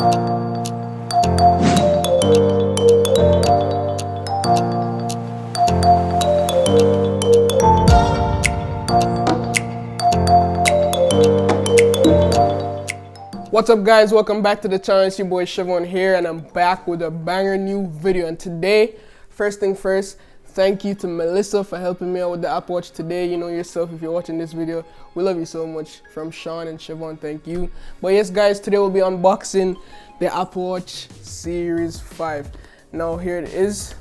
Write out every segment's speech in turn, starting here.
What's up guys, welcome back to the channel. It's your boy Shevon here and I'm back with a banger new video. And today, first thing first, thank you to Melissa for helping me out with the Apple Watch today. You know yourself if you're watching this video. We love you so much. From Sean and Shevon, thank you. But yes guys, today we'll be unboxing the Apple Watch Series 5. Now here it is.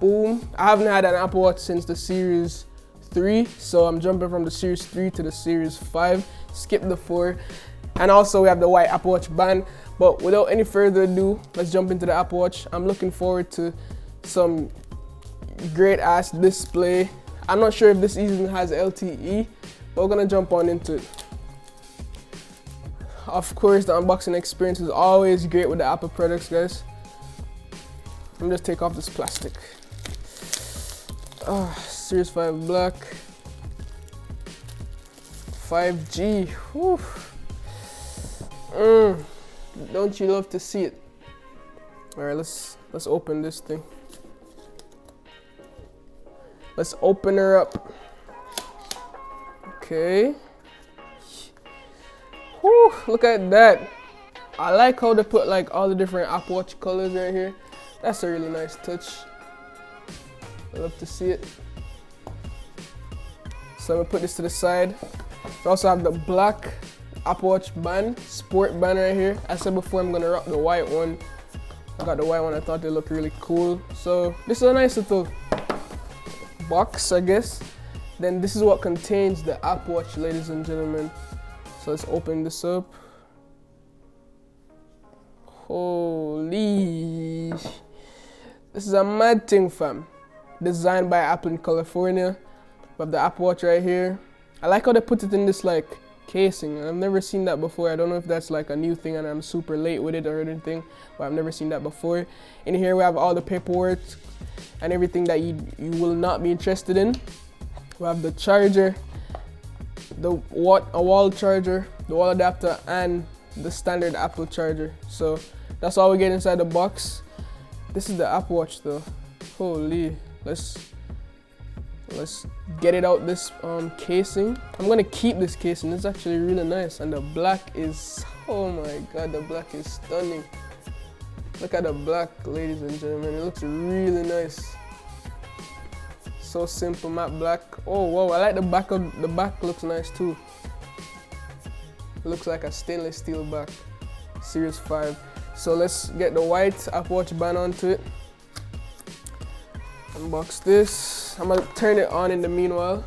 Boom. I haven't had an Apple Watch since the Series 3, so I'm jumping from the Series 3 to the Series 5. Skip the 4. And also we have the white Apple Watch band. But without any further ado, let's jump into the Apple Watch. I'm looking forward to some great ass display. I'm not sure if this even has LTE, but we're gonna jump on into it. Of course, the unboxing experience is always great with the Apple products, guys. Let me just take off this plastic. Series 5 black. 5G. Whew. Don't you love to see it? All right, let's open this thing. Let's open her up. Okay. Whew, look at that. I like how they put like all the different Apple Watch colors right here. That's a really nice touch. I love to see it. So I'm gonna put this to the side. We also have the black Apple Watch band, sport band right here. I said before I'm gonna rock the white one. I got the white one, I thought they looked really cool. So this is a nice little box, I guess. Then this is what contains the Apple Watch, ladies and gentlemen. So let's open this up. Holy, this is a mad thing, fam. Designed by Apple in California. We have the Apple Watch right here. I like how they put it in this like casing. I've never seen that before. I don't know if that's like a new thing and I'm super late with it or anything, but I've never seen that before. In here we have all the paperwork and everything that you will not be interested in. We have the charger, a wall charger, the wall adapter, and the standard Apple charger. So that's all we get inside the box. This is the Apple Watch though. Holy, let's get it out this casing. I'm gonna keep this casing. It's actually really nice, and the black is, oh my god, the black is stunning. Look at the black, ladies and gentlemen. It looks really nice. So simple, matte black. Oh wow, I like the back. The back looks nice too. It looks like a stainless steel back. Series 5. So let's get the white Apple Watch band onto it. Unbox this. I'm gonna turn it on in the meanwhile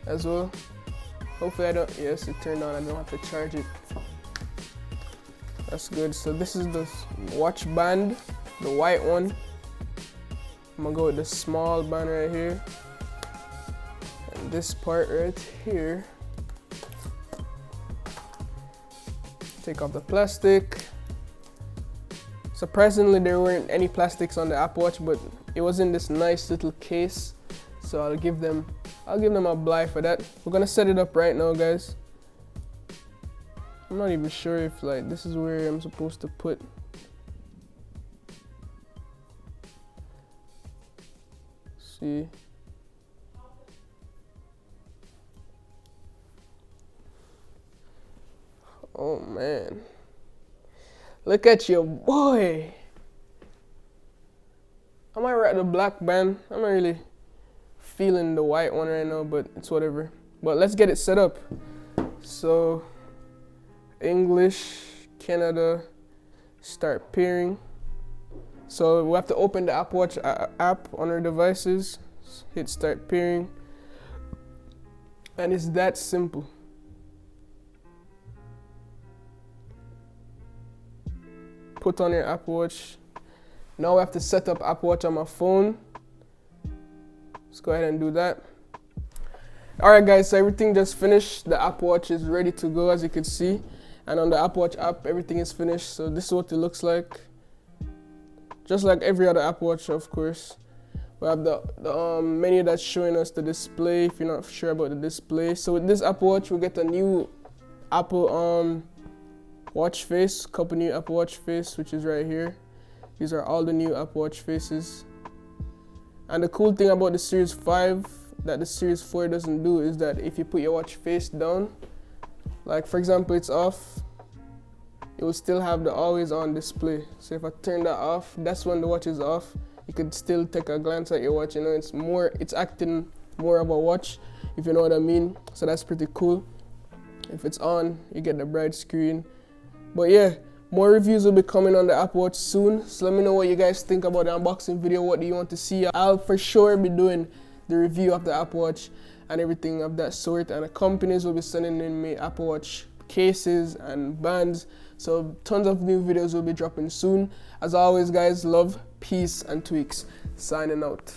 as well. Hopefully I don't, yes, it turned on. I don't have to charge it. That's good. So this is the watch band, the white one. I'm gonna go with the small band right here. And this part right here. Take off the plastic. Surprisingly, there weren't any plastics on the Apple Watch, but it was in this nice little case. So I'll give them a bly for that. We're gonna set it up right now, guys. I'm not even sure if like this is where I'm supposed to put. See. Oh man. Look at your boy. I might rock the black band. I'm not really feeling the white one right now, but it's whatever. But let's get it set up. So, English, Canada, start pairing. So we have to open the Apple Watch app on our devices, hit start pairing, and it's that simple. Put on your Apple Watch. Now we have to set up Apple Watch on my phone. Let's go ahead and do that. Alright guys, so everything just finished. The Apple Watch is ready to go, as you can see. And on the Apple Watch app, everything is finished. So this is what it looks like. Just like every other Apple Watch, of course. We have the menu that's showing us the display, if you're not sure about the display. So with this Apple Watch, we get a new Apple watch face, couple new Apple Watch face, which is right here. These are all the new Apple Watch faces. And the cool thing about the Series 5 that the Series 4 doesn't do is that if you put your watch face down, like for example it's off, it will still have the always on display. So if I turn that off, that's when the watch is off. You could still take a glance at your watch, you know, it's acting more of a watch, if you know what I mean. So that's pretty cool. If it's on, you get the bright screen. But yeah, more reviews will be coming on the Apple Watch soon. So let me know what you guys think about the unboxing video. What do you want to see? I'll for sure be doing the review of the Apple Watch and everything of that sort. And the companies will be sending in me Apple Watch cases and bands. So tons of new videos will be dropping soon. As always guys, love, peace and tweaks. Signing out.